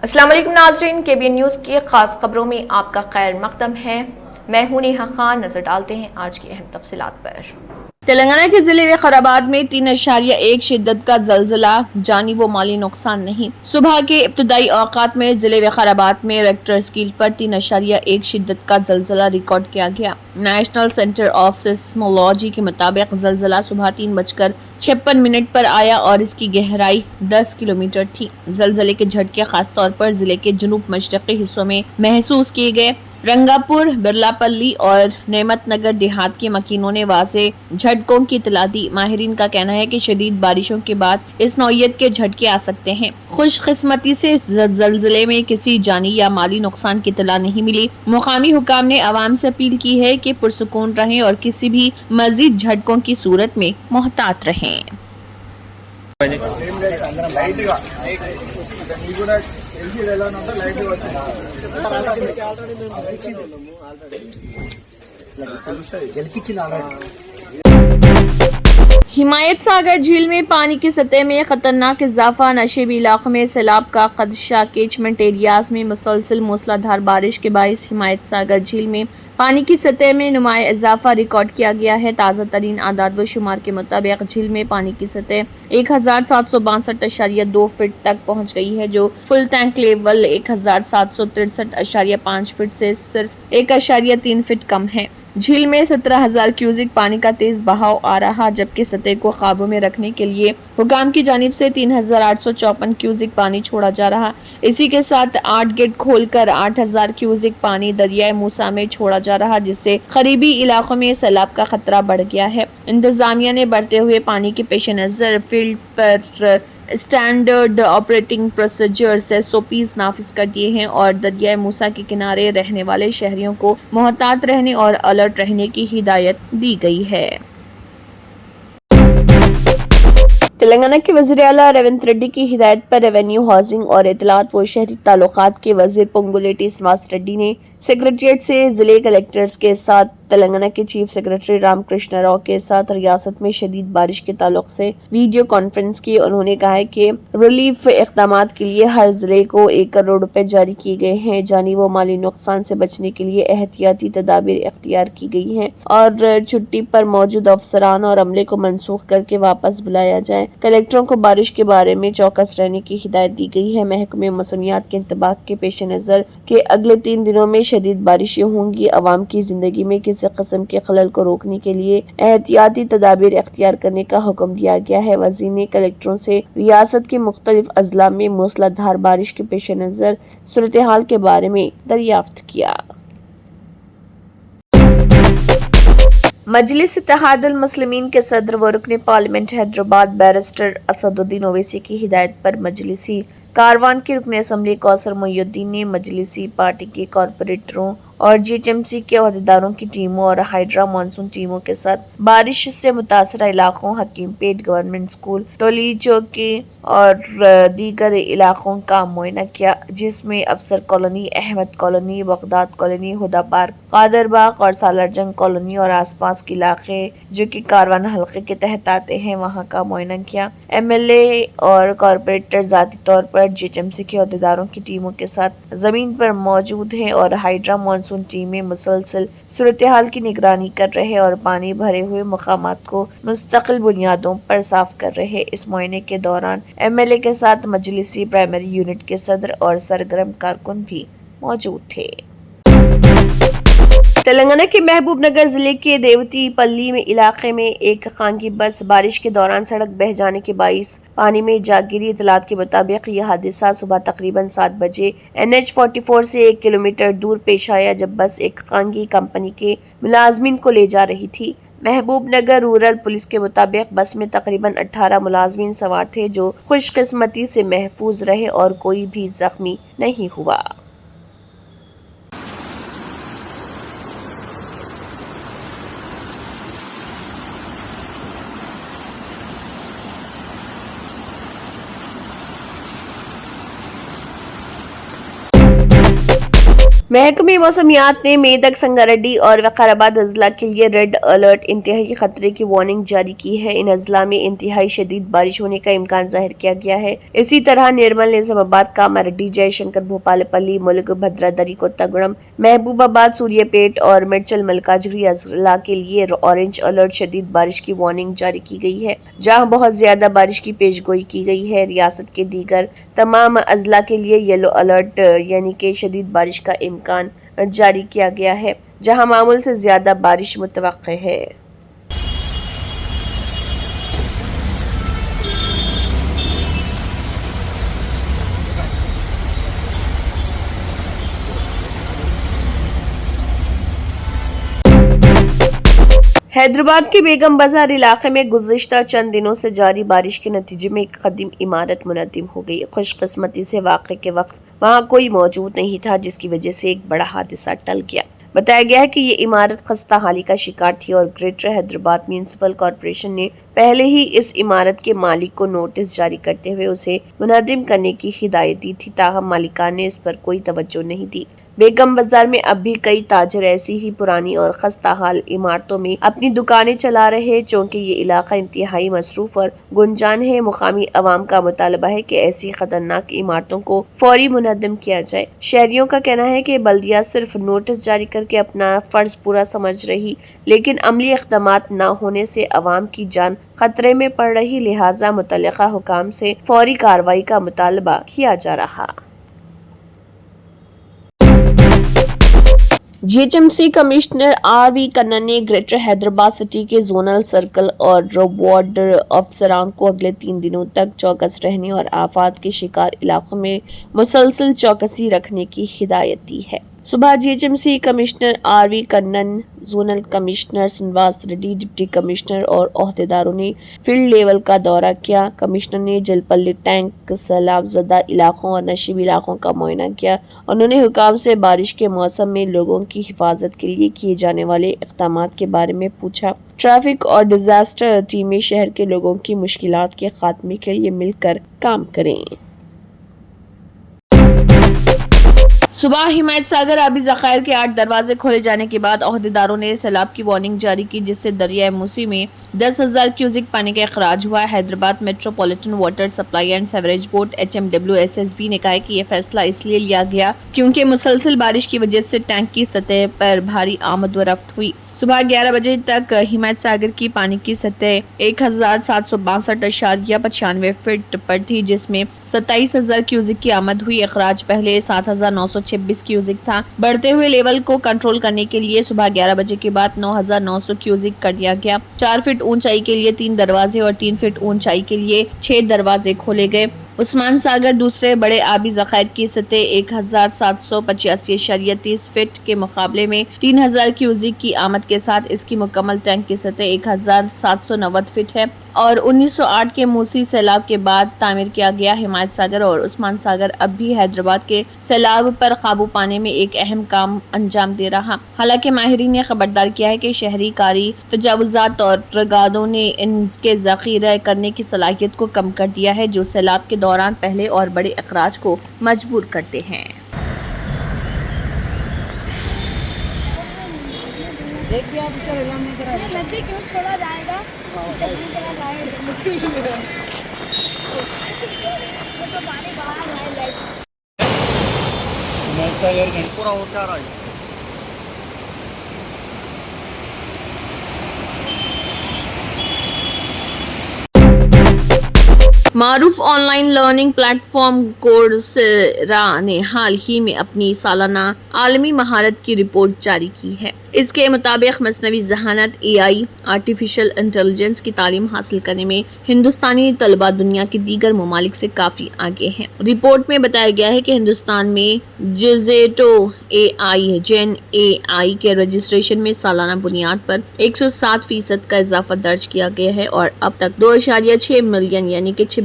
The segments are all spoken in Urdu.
السلام علیکم ناظرین، KBN نیوز کی خاص خبروں میں آپ کا خیر مقدم ہے۔ میں ہوں نیہا خان۔ نظر ڈالتے ہیں آج کی اہم تفصیلات پر۔ تلنگانہ کے ضلع وقارآباد میں 3.1 شدت کا زلزلہ، جانی و مالی نقصان نہیں۔ صبح کے ابتدائی اوقات میں ضلع وقارآباد میں ریکٹر اسکیل پر 3.1 شدت کا زلزلہ ریکارڈ کیا گیا۔ نیشنل سینٹر آف سیسمولوجی کے مطابق زلزلہ صبح 3:56 پر آیا اور اس کی گہرائی 10 کلومیٹر تھی۔ زلزلے کے جھٹکے خاص طور پر ضلع کے جنوب مشرقی حصوں میں محسوس کیے گئے۔ رنگاپور، برلا پلی اور نعمت نگر دیہات کے مکینوں نے واضح جھٹکوں کی اطلاع دی۔ ماہرین کا کہنا ہے کہ شدید بارشوں کے بعد اس نوعیت کے جھٹکے آ سکتے ہیں۔ خوش قسمتی سے اس زلزلے میں کسی جانی یا مالی نقصان کی اطلاع نہیں ملی۔ مقامی حکام نے عوام سے اپیل کی ہے کہ پرسکون رہیں اور کسی بھی مزید جھٹکوں کی صورت میں محتاط رہیں۔ حمایت ساگر جھیل میں پانی کی سطح میں خطرناک اضافہ، نشیبی علاقوں میں سیلاب کا خدشہ۔ کیچمنٹ ایریاز میں مسلسل موسلا دھار بارش کے باعث حمایت ساگر جھیل میں پانی کی سطح میں نمایاں اضافہ ریکارڈ کیا گیا ہے۔ تازہ ترین اعداد و شمار کے مطابق جھیل میں پانی کی سطح 1762.2 فٹ تک پہنچ گئی ہے، جو فل ٹینک لیول 1763.5 فٹ سے صرف 1.3 فٹ کم ہے۔ جھیل میں 17,000 کیوزک پانی کا تیز بہاؤ آ رہا، جبکہ سطح کو قابو میں رکھنے کے لیے حکام کی جانب سے 3,854 کیوزک پانی چھوڑا جا رہا۔ اسی کے ساتھ 8 گیٹ کھول کر 8,000 کیوزک پانی دریائے موسیٰ میں چھوڑا جا رہا، جس سے قریبی علاقوں میں سیلاب کا خطرہ بڑھ گیا ہے۔ انتظامیہ نے بڑھتے ہوئے پانی کے پیش نظر فیلڈ پر اسٹینڈرڈ آپریٹنگ پروسیجرز SOPs نافذ کر دیے ہیں اور دریائے موسیٰ کے کنارے رہنے والے شہریوں کو محتاط رہنے اور الرٹ رہنے کی ہدایت دی گئی ہے۔ تلنگانہ کے وزیر اعلیٰ ریونت ریڈی کی ہدایت پر ریونیو، ہاؤسنگ اور اطلاعات و شہری تعلقات کے وزیر پونگولیٹی سرینواس ریڈی نے سکریٹریٹ سے ضلع کلکٹرز کے ساتھ تلنگانہ کے چیف سکریٹری رام کرشنا راؤ کے ساتھ ریاست میں شدید بارش کے تعلق سے ویڈیو کانفرنس کی۔ انہوں نے کہا کہ ریلیف اقدامات کے لیے ہر ضلع کو 1 کروڑ روپے جاری کیے گئے ہیں۔ جانی و مالی نقصان سے بچنے کے لیے احتیاطی تدابیر اختیار کی گئی ہیں اور چھٹی پر موجود افسران اور عملے کو منسوخ کر کے واپس بلایا جائے۔ کلکٹروں کو بارش کے بارے میں چوکس رہنے کی ہدایت دی گئی ہے۔ محکمہ موسمیات کے انتباہ کے پیش نظر کہ اگلے 3 دنوں میں شدید بارشیں ہوں گی، عوام کی زندگی میں کسی قسم کے خلل کو روکنے کے لیے احتیاطی تدابیر اختیار کرنے کا حکم دیا گیا ہے۔ وزیر نے کلکٹروں سے ریاست کے مختلف اضلاع میں موسلا دھار بارش کے پیش نظر صورتحال کے بارے میں دریافت کیا۔ مجلس اتحاد المسلمین کے صدر و رکن پارلیمنٹ حیدرآباد بیرسٹر اسد الدین اویسی کی ہدایت پر مجلسی کاروان کے رکن اسمبلی کوثر محی الدین نے مجلسی پارٹی کے کارپوریٹروں اور GHMC کے عہدیداروں کی ٹیموں اور ہائیڈرا مانسون ٹیموں کے ساتھ بارش سے متاثرہ علاقوں حکیم پیٹ گورنمنٹ اسکول، ٹولی چوکی اور دیگر علاقوں کا معائنہ کیا، جس میں Afsar colony, Ahmed colony, Baghdad colony, Huda park, Qadir Bagh اور سالار جنگ کالونی اور آس پاس کے علاقے جو کہ کاروان حلقے کے تحت آتے ہیں وہاں کا معائنہ کیا۔ MLA اور کارپوریٹر ذاتی طور پر GHMC کے عہدیداروں کی ٹیموں کے ساتھ زمین پر موجود ہیں اور ہائیڈرا مانسون ٹیمیں مسلسل صورتحال کی نگرانی کر رہے اور پانی بھرے ہوئے مقامات کو مستقل بنیادوں پر صاف کر رہے۔ اس معائنے کے دوران MLA کے ساتھ مجلسی پرائمری یونٹ کے صدر اور سرگرم کارکن بھی موجود تھے۔ تلنگانہ کے محبوب نگر ضلع کے دیوتی پلی علاقے میں ایک خانگی بس بارش کے دوران سڑک بہہ جانے کے باعث پانی میں جا گری۔ اطلاعات کے مطابق یہ حادثہ صبح تقریباً 7 بجے NH 44 سے 1 کلومیٹر دور پیش آیا، جب بس ایک خانگی کمپنی کے ملازمین کو لے جا رہی تھی۔ محبوب نگر رورل پولیس کے مطابق بس میں تقریباً 18 ملازمین سوار تھے، جو خوش قسمتی سے محفوظ رہے اور کوئی بھی زخمی نہیں ہوا۔ محکمہ موسمیات نے میدک، سنگاریڈی اور وقارآباد اضلاع کے لیے ریڈ الرٹ انتہائی خطرے کی وارننگ جاری کی ہے۔ ان اضلاع میں انتہائی شدید بارش ہونے کا امکان ظاہر کیا گیا ہے۔ اسی طرح نرمل، نظام آباد، کاماریڈی، جے شنکر، بھوپال پلی، ملک، بھدرادری، کوتاگوڑم، محبوب آباد، سوریہ پیٹ اور میڈچل ملکاجگری اضلاع کے لیے آرنج الرٹ شدید بارش کی وارننگ جاری کی گئی ہے، جہاں بہت زیادہ بارش کی پیش گوئی کی گئی ہے۔ ریاست کے دیگر تمام اضلاع کے لیے یلو الرٹ یعنی کہ شدید بارش کا امکان جاری کیا گیا ہے، جہاں معمول سے زیادہ بارش متوقع ہے۔ حیدرآباد کے بیگم بازار علاقے میں گزشتہ چند دنوں سے جاری بارش کے نتیجے میں ایک قدیم عمارت منہدم ہو گئی۔ خوش قسمتی سے واقعے کے وقت وہاں کوئی موجود نہیں تھا، جس کی وجہ سے ایک بڑا حادثہ ٹل گیا۔ بتایا گیا ہے کہ یہ عمارت خستہ حالی کا شکار تھی اور گریٹر حیدرآباد میونسپل کارپوریشن نے پہلے ہی اس عمارت کے مالک کو نوٹس جاری کرتے ہوئے اسے منہدم کرنے کی ہدایت دی تھی، تاہم مالکان نے اس پر کوئی توجہ نہیں دی۔ بیگم بازار میں اب بھی کئی تاجر ایسی ہی پرانی اور خستہ حال عمارتوں میں اپنی دکانیں چلا رہے ہیں، چونکہ یہ علاقہ انتہائی مصروف اور گنجان ہے۔ مقامی عوام کا مطالبہ ہے کہ ایسی خطرناک عمارتوں کو فوری منہدم کیا جائے۔ شہریوں کا کہنا ہے کہ بلدیہ صرف نوٹس جاری کر کے اپنا فرض پورا سمجھ رہی، لیکن عملی اقدامات نہ ہونے سے عوام کی جان خطرے میں پڑ رہی، لہٰذا متعلقہ حکام سے فوری کارروائی کا مطالبہ کیا جا رہا۔ G H M C commissioner R V Kannan نے گریٹر حیدرآباد سٹی کے زونل سرکل اور وارڈ افسران کو اگلے 3 دنوں تک چوکس رہنے اور آفات کے شکار علاقوں میں مسلسل چوکسی رکھنے کی ہدایت دی ہے۔ صبح G H M C commissioner R V Kannan, zonal commissioner Srinivas Reddy, deputy commissioner اور عہدیداروں نے فیلڈ لیول کا دورہ کیا۔ کمشنر نے جلپلی ٹینک، سیلاب زدہ علاقوں اور نشیب علاقوں کا معائنہ کیا۔ انہوں نے حکام سے بارش کے موسم میں لوگوں کی حفاظت کے لیے کیے جانے والے اقدامات کے بارے میں پوچھا۔ ٹریفک اور ڈیزاسٹر ٹیمیں شہر کے لوگوں کی مشکلات کے خاتمے کے لیے مل کر کام کریں۔ صبح حمایت ساگر آبی ذخائر کے 8 دروازے کھولے جانے کے بعد عہدیداروں نے سیلاب کی وارننگ جاری کی، جس سے دریائے موسی میں 10,000 کیوسک پانی کا اخراج ہوا ہے۔ Hyderabad metropolitan water supply and sewerage board HMWSSB نے کہا ہے کہ یہ فیصلہ اس لیے لیا گیا کیونکہ مسلسل بارش کی وجہ سے ٹینک کی سطح پر بھاری آمد و رفت ہوئی۔ صبح 11 بجے تک حمایت ساگر کی پانی کی سطح 1,762.95 فٹ پر تھی، جس میں 27,000 کیوسک کی آمد ہوئی۔ اخراج پہلے 7,926 کیوسک تھا۔ بڑھتے ہوئے لیول کو کنٹرول کرنے کے لیے صبح 11 بجے کے بعد 9,900 کیوسک کر دیا گیا۔ 4 فٹ اونچائی کے لیے 3 دروازے اور 3 فٹ اونچائی کے لیے 6 دروازے کھولے گئے۔ عثمان ساگر دوسرے بڑے آبی ذخائر کی سطح 1,785.30 فٹ کے مقابلے میں 3,000 کیوسک کی آمد کے ساتھ اس کی مکمل ٹینک کی سطح 1,790 فٹ ہے اور 1908 کے موسی سیلاب کے بعد تعمیر کیا گیا۔ حمایت ساگر اور عثمان ساگر اب بھی حیدرآباد کے سیلاب پر قابو پانے میں ایک اہم کام انجام دے رہا۔ حالانکہ ماہرین نے خبردار کیا ہے کہ شہری کاری تجاوزات اور گادوں نے ان کے ذخیرہ کرنے کی صلاحیت کو کم کر دیا ہے، جو سیلاب کے دوران پہلے اور بڑے اخراج کو مجبور کرتے ہیں۔ ندی کیوں چھوڑا جائے گا؟ پورا ہو کیا رہا ہے؟ معروف on line learning plate form کورسیرا نے حال ہی میں اپنی سالانہ عالمی مہارت کی رپورٹ جاری کی ہے۔ اس کے مطابق مصنوعی ذہانت AI آرٹیفیشل انٹیلیجنس کی تعلیم حاصل کرنے میں ہندوستانی طلبہ دنیا کے دیگر ممالک سے کافی آگے ہیں۔ رپورٹ میں بتایا گیا ہے کہ ہندوستان میں جزیٹو AI جین AI کے رجسٹریشن میں سالانہ بنیاد پر 107% کا اضافہ درج کیا گیا ہے اور اب تک 2.6 ملین یعنی کہ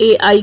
AI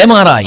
MRI,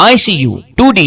ICU, 2D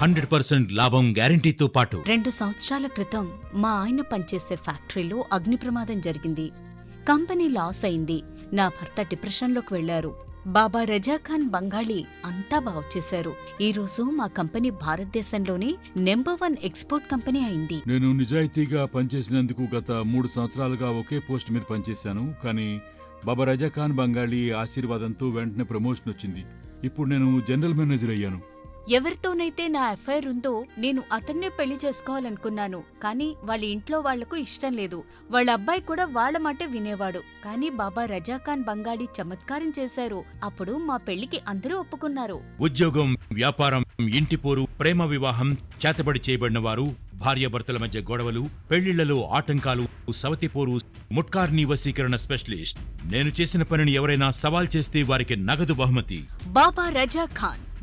100% లాభం గ్యారంటీతో పాటు 2 సంవత్సరాల క్రితం మా ఆయన పనిచేసే ఫ్యాక్టరీలో అగ్ని ప్రమాదం జరిగింది. కంపెనీ లాస్ అయింది. నా భర్త డిప్రెషన్లోకి వెళ్లారు. బాబా రజాఖాన్ బంగాళీ అంతా బాగు చేశారు. ఈ రోజు మా కంపెనీ భారతదేశంలోనే నెంబర్ 1 ఎక్స్పోర్ట్ కంపెనీ అయింది. నేను నిజాయితీగా పనిచేసినందుకు గత 3 సంవత్సరాలుగా ఒకే పోస్ట్ మీద పనిచేశాను. కానీ బాబా రజాఖాన్ బంగాళీ ఆశీర్వాదంతో వెంటనే ప్రమోషన్ వచ్చింది. ఇప్పుడు నేను జనరల్ మేనేజర్ అయ్యాను. ఎవరితోనైతే నా ఎఫ్ఐఆర్ ఉందో నేను అతన్నే పెళ్లి చేసుకోవాలనుకున్నాను. కానీ వాళ్ళ ఇంట్లో వాళ్లకు ఇష్టం లేదు. వాళ్ళ అబ్బాయి కూడా వాళ్ళ మాటే వినేవాడు. కానీ బాబా రజాఖాన్ బంగాళీ చమత్కారం చేశారు. అప్పుడు మా పెళ్లికి అందరూ ఒప్పుకున్నారు. ఉద్యోగం, వ్యాపారం, ఇంటి పోరు, ప్రేమ వివాహం, చేతబడి చేయబడిన వారు, భార్యాభర్తల మధ్య గొడవలు, పెళ్లిళ్లలో ఆటంకాలు, సవతిపోరు, ముట్కార్నీ వశీకరణ స్పెషలిస్ట్. నేను చేసిన పనిని ఎవరైనా సవాల్ చేస్తే వారికి నగదు బహుమతి. బాబా రజాఖాన్,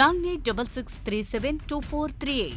9866372438।